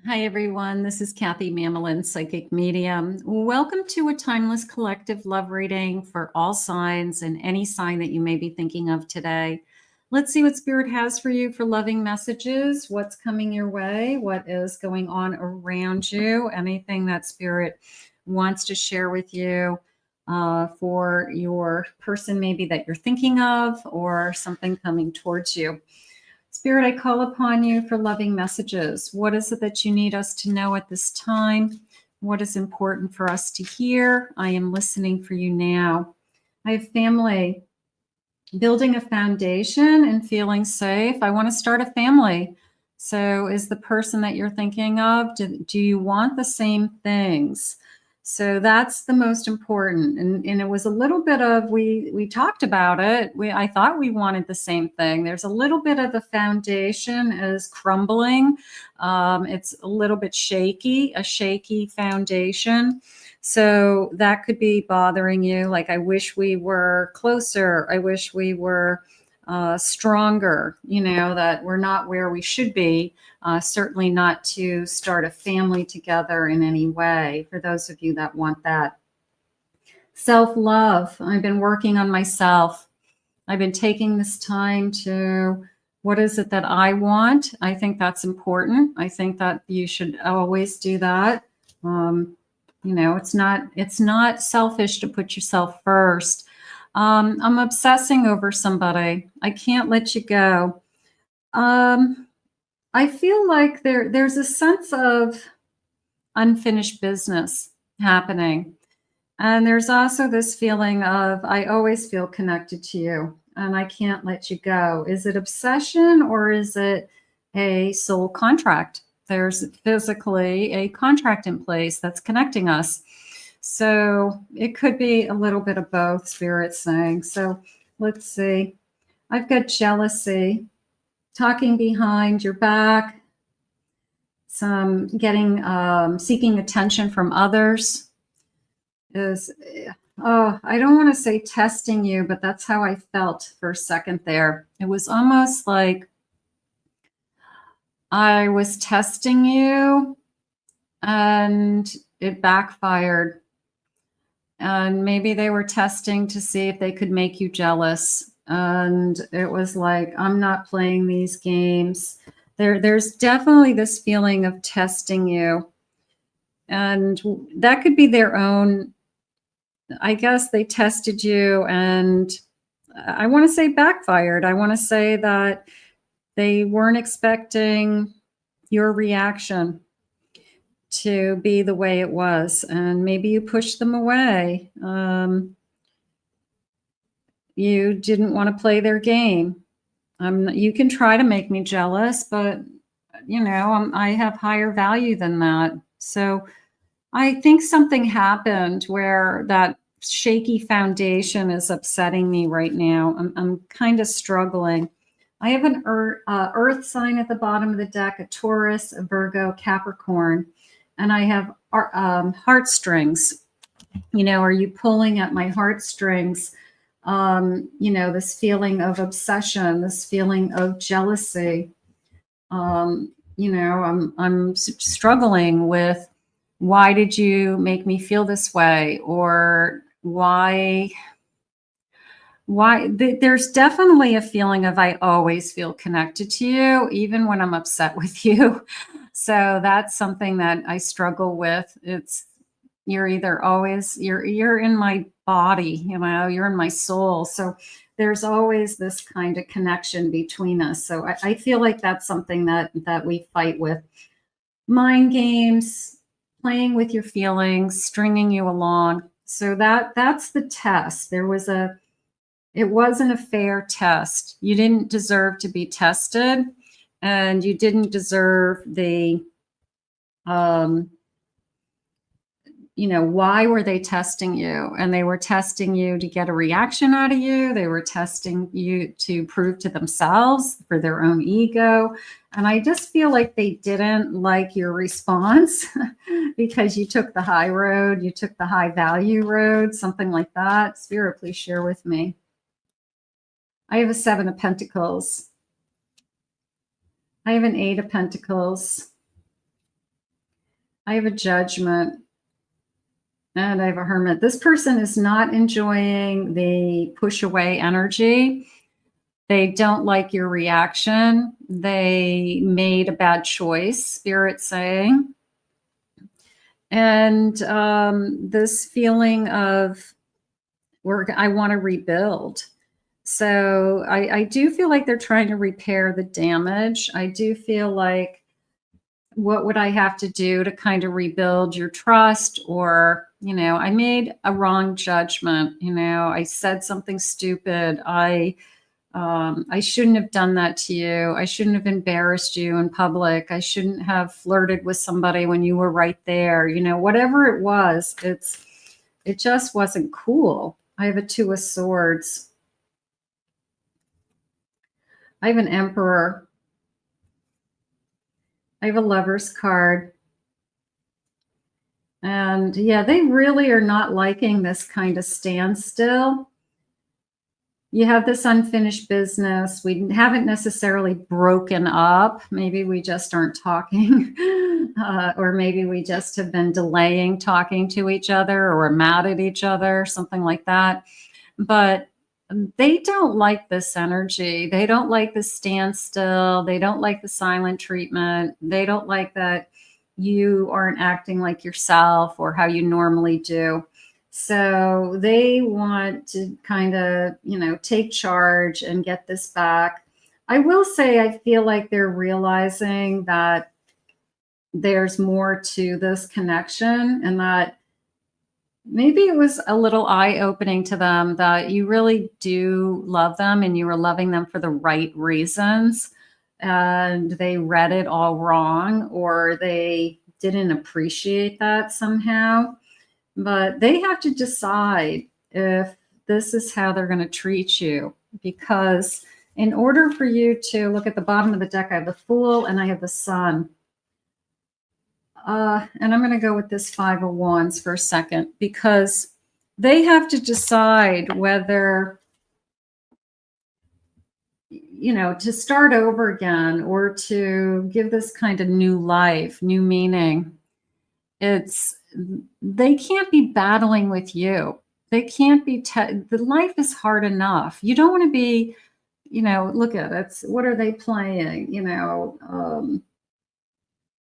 Hi, everyone. This is Kathy Mamelin, Psychic Medium. Welcome to a timeless collective love reading for all signs and any sign that you may be thinking of today. Let's see what Spirit has for you for loving messages, what's coming your way, what is going on around you, anything that Spirit wants to share with you for your person maybe that you're thinking of or something coming towards you. Spirit, I call upon you for loving messages. What is it that you need us to know at this time? What is important for us to hear? I am listening for you now. I have family, building a foundation and feeling safe. I want to start a family. So is the person that you're thinking of, do you want the same things? So that's the most important. And it was a little bit of, we talked about it. I thought we wanted the same thing. There's a little bit of the foundation is crumbling. It's a little bit shaky, a shaky foundation. So that could be bothering you. Like, I wish we were closer. I wish we were stronger, that we're not where we should be. Certainly not to start a family together in any way, for those of you that want that. Self-love. I've been working on myself. I've been taking this time to, what is it that I want? I think that's important. I think that you should always do that. It's not selfish to put yourself first. I'm obsessing over somebody. I can't let you go. I feel like there's a sense of unfinished business happening. And there's also this feeling of, I always feel connected to you and I can't let you go. Is it obsession or is it a soul contract? There's physically a contract in place that's connecting us. So it could be a little bit of both, Spirit's saying. So let's see. I've got jealousy, talking behind your back, some getting, seeking attention from others. I don't want to say testing you, but that's how I felt for a second there. It was almost like I was testing you and it backfired. And maybe they were testing to see if they could make you jealous. And it was like, I'm not playing these games. There's definitely this feeling of testing you. And that could be their own, I guess they tested you and I want to say backfired. I want to say that they weren't expecting your reaction to be the way it was. And maybe you pushed them away. You didn't want to play their game. You can try to make me jealous, but I have higher value than that. So I think something happened where that shaky foundation is upsetting me right now. I'm kind of struggling. I have an earth sign at the bottom of the deck, a Taurus, a Virgo, Capricorn, and I have heartstrings. Are you pulling at my heartstrings? This feeling of obsession, this feeling of jealousy. I'm struggling with, why did you make me feel this way? Or why there's definitely a feeling of, I always feel connected to you, even when I'm upset with you. So that's something that I struggle with. You're either always, you're in my body, you're in my soul. So there's always this kind of connection between us. So I feel like that's something that we fight with. Mind games, playing with your feelings, stringing you along. So that's the test. It wasn't a fair test. You didn't deserve to be tested, and you didn't deserve the, why were they testing you? And they were testing you to get a reaction out of you. They were testing you to prove to themselves, for their own ego. And I just feel like they didn't like your response because you took the high road, you took the high value road, something like that. Spirit, please share with me. I have a 7 of Pentacles. I have an 8 of Pentacles. I have a Judgment. And I have a Hermit. This person is not enjoying the push away energy. They don't like your reaction. They made a bad choice, Spirit's saying. And this feeling of, I want to rebuild. So I do feel like they're trying to repair the damage. I do feel like, what would I have to do to kind of rebuild your trust? Or, I made a wrong judgment. I said something stupid. I shouldn't have done that to you. I shouldn't have embarrassed you in public. I shouldn't have flirted with somebody when you were right there. Whatever it was, it just wasn't cool. I have a Two of Swords. I have an Emperor. I have a Lover's card. And yeah, they really are not liking this kind of standstill. You have this unfinished business. We haven't necessarily broken up. Maybe we just aren't talking. Or maybe we just have been delaying talking to each other, or we're mad at each other, something like that. But they don't like this energy. They don't like the standstill. They don't like the silent treatment. They don't like that you aren't acting like yourself or how you normally do. So they want to kind of, take charge and get this back. I will say, I feel like they're realizing that there's more to this connection, and that maybe it was a little eye-opening to them that you really do love them and you were loving them for the right reasons, and they read it all wrong, or they didn't appreciate that somehow. But they have to decide if this is how they're going to treat you, because in order for you to look at the bottom of the deck, I have the Fool and I have the Sun. And I'm going to go with this Five of Wands for a second, because they have to decide whether, to start over again, or to give this kind of new life, new meaning. They can't be battling with you. They can't be, the life is hard enough. You don't want to be, look at it. What are they playing?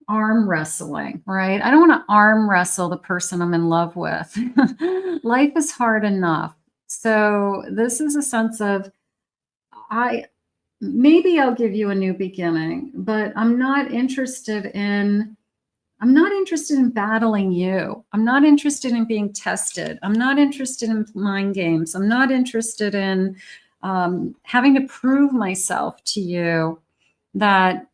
Arm wrestling, right? I don't want to arm wrestle the person I'm in love with. Life is hard enough. So this is a sense of, maybe I'll give you a new beginning, but I'm not interested in battling you. I'm not interested in being tested. I'm not interested in mind games. I'm not interested in having to prove myself to you that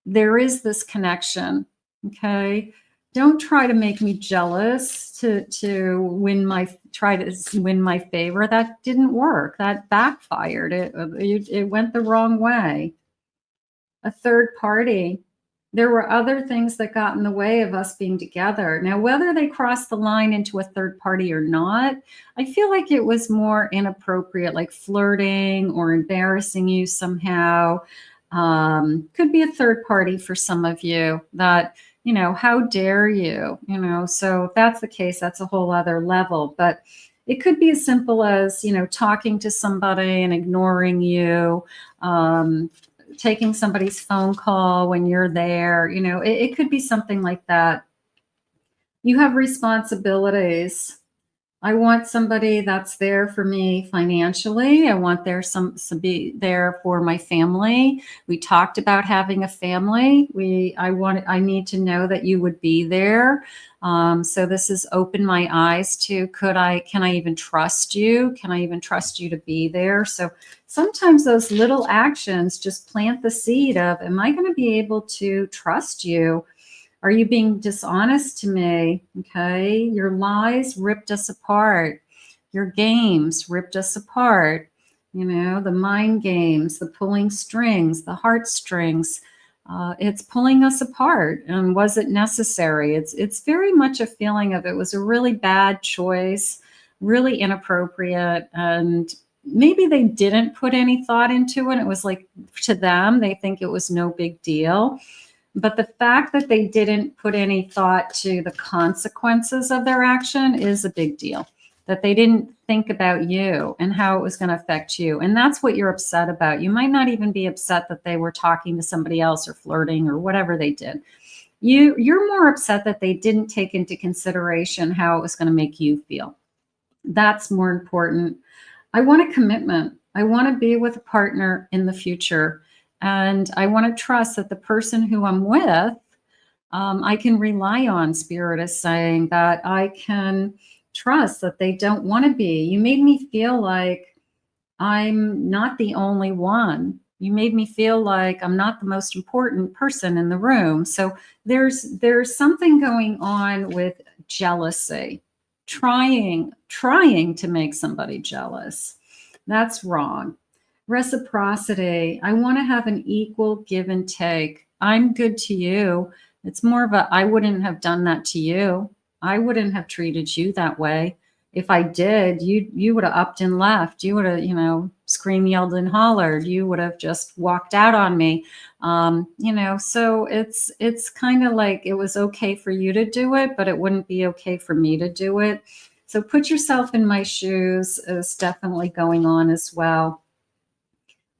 there is this connection. Okay. Don't try to make me jealous to try to win my favor. That didn't work. That backfired. It went the wrong way. A third party. There were other things that got in the way of us being together. Now, whether they crossed the line into a third party or not, I feel like it was more inappropriate, like flirting or embarrassing you somehow. Could be a third party for some of you that, how dare you, so if that's the case, that's a whole other level. But it could be as simple as, talking to somebody and ignoring you, taking somebody's phone call when you're there, it could be something like that. You have responsibilities. I want somebody that's there for me financially. I want to be there for my family. We talked about having a family. I need to know that you would be there. So this has opened my eyes to, can I even trust you? Can I even trust you to be there? So sometimes those little actions just plant the seed of, am I going to be able to trust you? Are you being dishonest to me? Okay. Your lies ripped us apart. Your games ripped us apart. The mind games, the pulling strings, the heartstrings. It's pulling us apart. And was it necessary? It's very much a feeling of, it was a really bad choice, really inappropriate. And maybe they didn't put any thought into it. It was like, to them, they think it was no big deal. But the fact that they didn't put any thought to the consequences of their action is a big deal. That they didn't think about you and how it was going to affect you. And that's what you're upset about. You might not even be upset that they were talking to somebody else or flirting or whatever they did. You're more upset that they didn't take into consideration how it was going to make you feel. That's more important. I want a commitment. I want to be with a partner in the future. And I want to trust that the person who I'm with, I can rely on. Spirit is saying that I can trust that they don't want to be. You made me feel like I'm not the only one. You made me feel like I'm not the most important person in the room. So there's something going on with jealousy, trying to make somebody jealous. That's wrong. Reciprocity. I want to have an equal give and take. I'm good to you. It's more of a, I wouldn't have done that to you. I wouldn't have treated you that way. If I did, you would have upped and left. You would have, screamed, yelled, and hollered. You would have just walked out on me. So it's kind of like it was okay for you to do it, but it wouldn't be okay for me to do it. So put yourself in my shoes is definitely going on as well.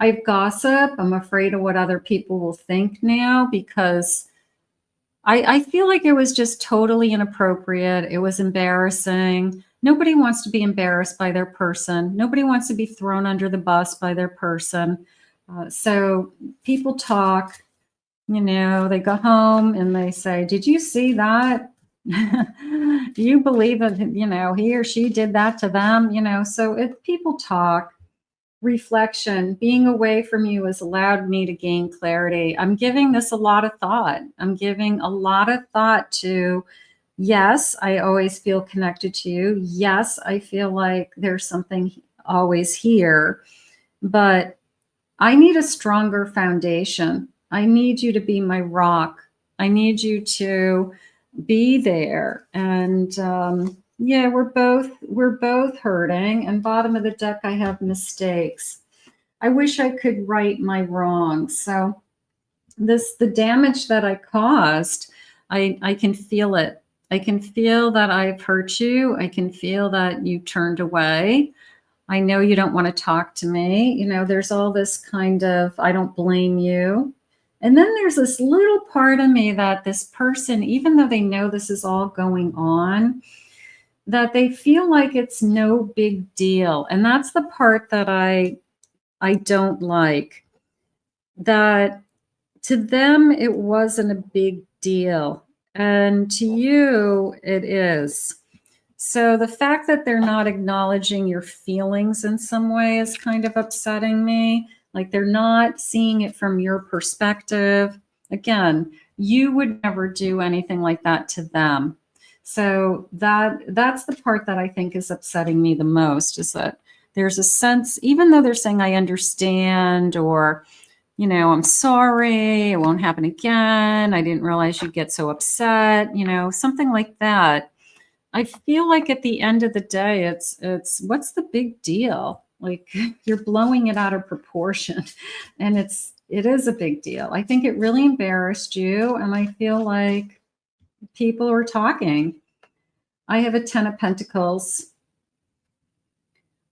I have gossip. I'm afraid of what other people will think now because I feel like it was just totally inappropriate. It was embarrassing. Nobody wants to be embarrassed by their person. Nobody wants to be thrown under the bus by their person. So people talk, they go home and they say, did you see that? Do you believe that, he or she did that to them? So people talk. Reflection, being away from you has allowed me to gain clarity. I'm giving this a lot of thought. I'm giving a lot of thought to, yes, I always feel connected to you. Yes, I feel like there's something always here, but I need a stronger foundation. I need you to be my rock. I need you to be there. And, yeah, we're both hurting. And bottom of the deck, I have mistakes. I wish I could right my wrongs. So the damage that I caused, I can feel it. I can feel that I've hurt you. I can feel that you turned away. I know you don't want to talk to me. There's all this kind of, I don't blame you. And then there's this little part of me that this person, even though they know this is all going on, that they feel like it's no big deal. And that's the part that I don't like. That to them, it wasn't a big deal. And to you, it is. So the fact that they're not acknowledging your feelings in some way is kind of upsetting me. Like they're not seeing it from your perspective. Again, you would never do anything like that to them. So that's the part that I think is upsetting me the most, is that there's a sense, even though they're saying I understand, or, I'm sorry, it won't happen again. I didn't realize you'd get so upset, something like that. I feel like at the end of the day, it's what's the big deal? Like you're blowing it out of proportion, and it is a big deal. I think it really embarrassed you, and I feel like people are talking. I have a 10 of Pentacles.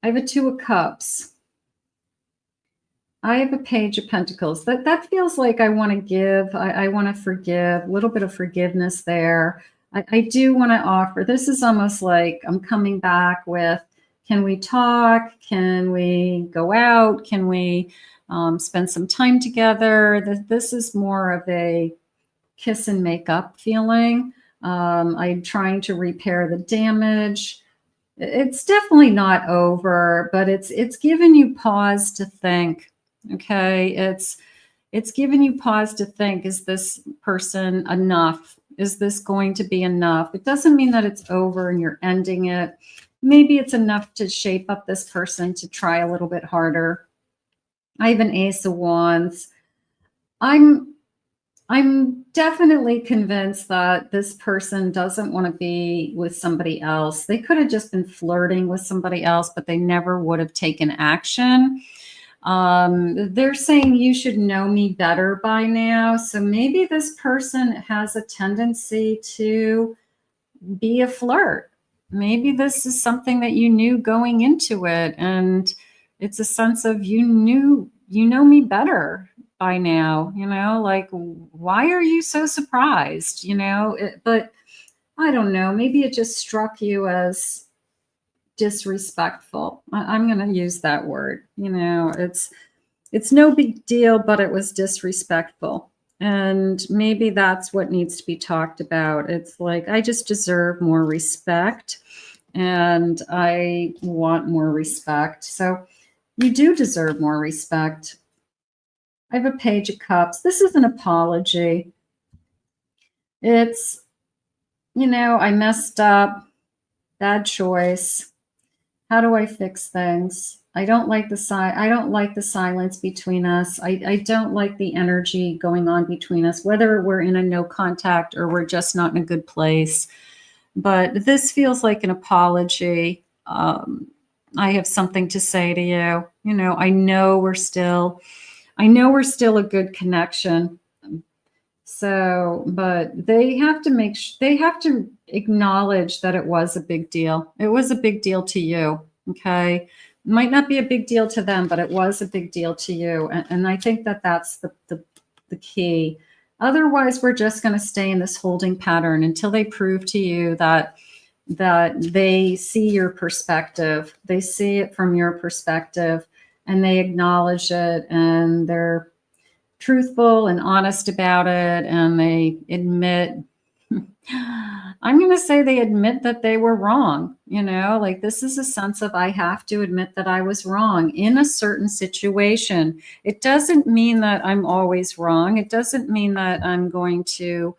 I have a 2 of Cups. I have a Page of Pentacles. That feels like I want to give. I want to forgive. A little bit of forgiveness there. I do want to offer. This is almost like I'm coming back with, can we talk? Can we go out? Can we spend some time together? This is more of a kiss and make up feeling. I'm trying to repair the damage. It's definitely not over, but it's given you pause to think. Okay, it's given you pause to think, is this person enough? Is this going to be enough? It doesn't mean that it's over and you're ending it. Maybe it's enough to shape up this person to try a little bit harder. I have an Ace of Wands. I'm definitely convinced that this person doesn't want to be with somebody else. They could have just been flirting with somebody else, but they never would have taken action. They're saying you should know me better by now. So maybe this person has a tendency to be a flirt. Maybe this is something that you knew going into it, and it's a sense of you know me better by now, like, why are you so surprised, but I don't know, maybe it just struck you as disrespectful. I'm going to use that word. It's no big deal, but it was disrespectful. And maybe that's what needs to be talked about. It's like, I just deserve more respect and I want more respect. So you do deserve more respect. I have a Page of Cups. This is an apology. It's, I messed up, bad choice. How do I fix things? I don't like the silence between us. I don't like the energy going on between us, whether we're in a no contact or we're just not in a good place. But this feels like an apology. I have something to say to you. I know we're still a good connection. So, but they have to acknowledge that it was a big deal. It was a big deal to you. Okay. It might not be a big deal to them, but it was a big deal to you. And I think that that's the key. Otherwise, we're just going to stay in this holding pattern until they prove to you that they see your perspective. They see it from your perspective and they acknowledge it and they're truthful and honest about it, and they admit, I'm going to say they admit that they were wrong. Like, this is a sense of, I have to admit that I was wrong in a certain situation. It doesn't mean that I'm always wrong. It doesn't mean that I'm going to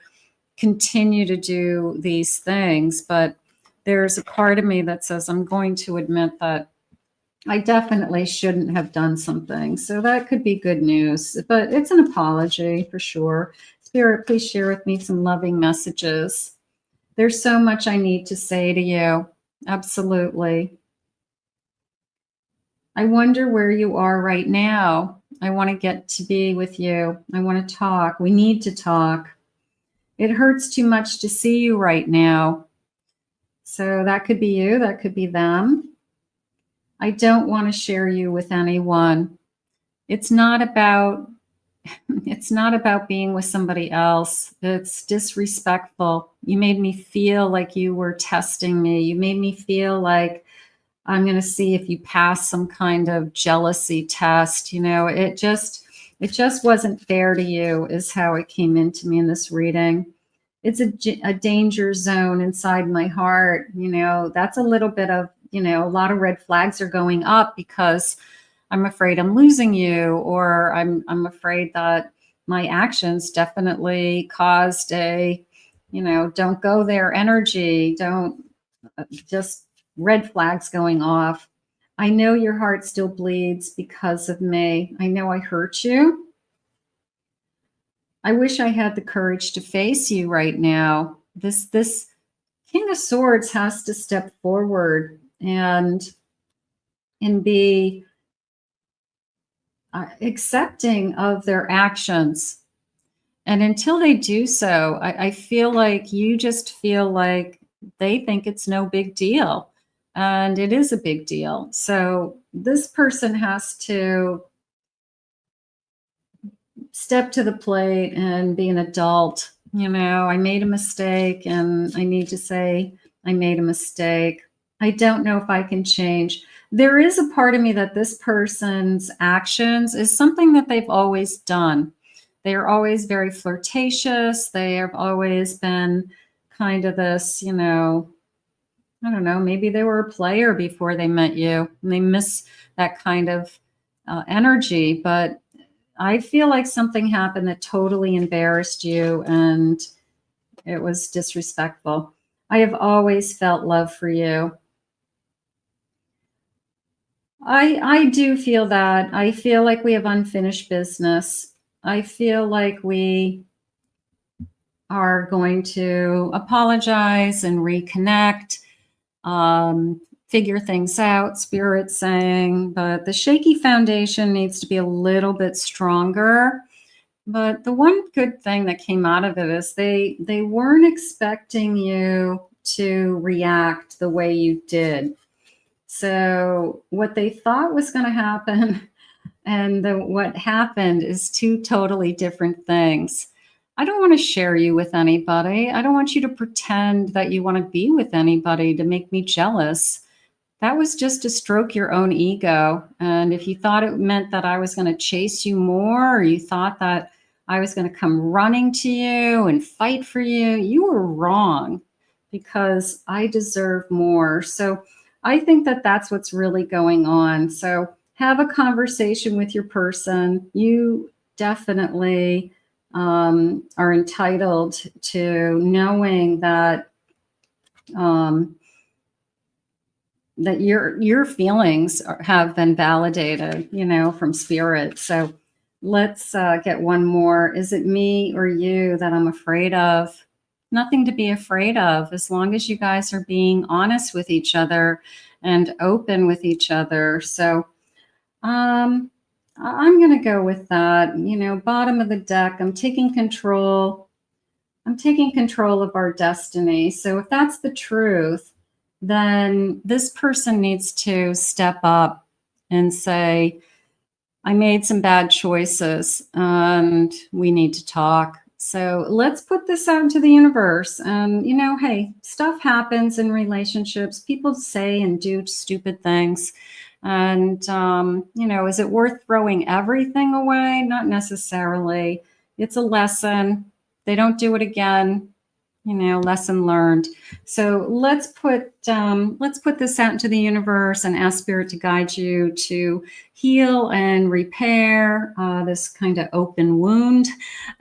continue to do these things, but there's a part of me that says I'm going to admit that I definitely shouldn't have done something. So that could be good news, but it's an apology for sure. Spirit, please share with me some loving messages. There's so much I need to say to you. Absolutely. I wonder where you are right now. I want to get to be with you. I want to talk. We need to talk. It hurts too much to see you right now. So that could be you. That could be them. I don't want to share you with anyone. It's not about being with somebody else. It's disrespectful. You made me feel like you were testing me. You made me feel like I'm going to see if you pass some kind of jealousy test. It just wasn't fair to you, is how it came into me in this reading. It's a danger zone inside my heart. That's a little bit of, a lot of red flags are going up because I'm afraid I'm losing you, or I'm afraid that my actions definitely caused a, don't go there energy. Don't just red flags going off. I know your heart still bleeds because of me. I know I hurt you. I wish I had the courage to face you right now. This King of Swords has to step forward and be accepting of their actions. And until they do so, I feel like you just feel like they think it's no big deal. And it is a big deal. So this person has to step to the plate and be an adult. I made a mistake and I need to say I made a mistake. I don't know if I can change. There is a part of me that this person's actions is something that they've always done. They are always very flirtatious. They have always been kind of this, I don't know, maybe they were a player before they met you and they miss that kind of energy. But I feel like something happened that totally embarrassed you and it was disrespectful. I have always felt love for you. I do feel that. I feel like we have unfinished business. I feel like we are going to apologize and reconnect. figure things out, Spirit's saying, but the shaky foundation needs to be a little bit stronger. But the one good thing that came out of it is they weren't expecting you to react the way you did. So what they thought was going to happen and what happened is two totally different things. I don't want to share you with anybody. I don't want you to pretend that you want to be with anybody to make me jealous. That was just to stroke your own ego. And if you thought it meant that I was going to chase you more, or you thought that I was going to come running to you and fight for you, you were wrong, because I deserve more. So I think that that's what's really going on. So have a conversation with your person. You definitely are entitled to knowing that that your feelings have been validated, from Spirit. So let's get one more. Is it me or you that I'm afraid of? Nothing to be afraid of, as long as you guys are being honest with each other and open with each other. So I'm going to go with that. Bottom of the deck, I'm taking control. I'm taking control of our destiny. So if that's the truth, then this person needs to step up and say, I made some bad choices and we need to talk. So let's put this out into the universe. And, hey, stuff happens in relationships. People say and do stupid things. And, is it worth throwing everything away? Not necessarily. It's a lesson. They don't do it again. Lesson learned. So let's put this out into the universe and ask Spirit to guide you to heal and repair this kind of open wound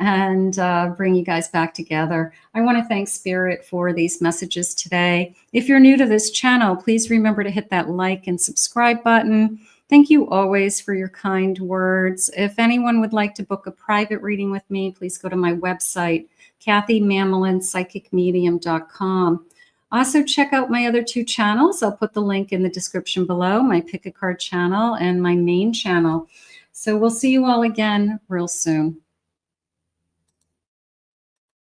and bring you guys back together. I want to thank Spirit for these messages today. If you're new to this channel, please remember to hit that like and subscribe button. Thank you always for your kind words. If anyone would like to book a private reading with me, please go to my website, CathyMamolinsPsychicMedium.com. Also, check out my other two channels. I'll put the link in the description below, my Pick a Card channel and my main channel. So we'll see you all again real soon.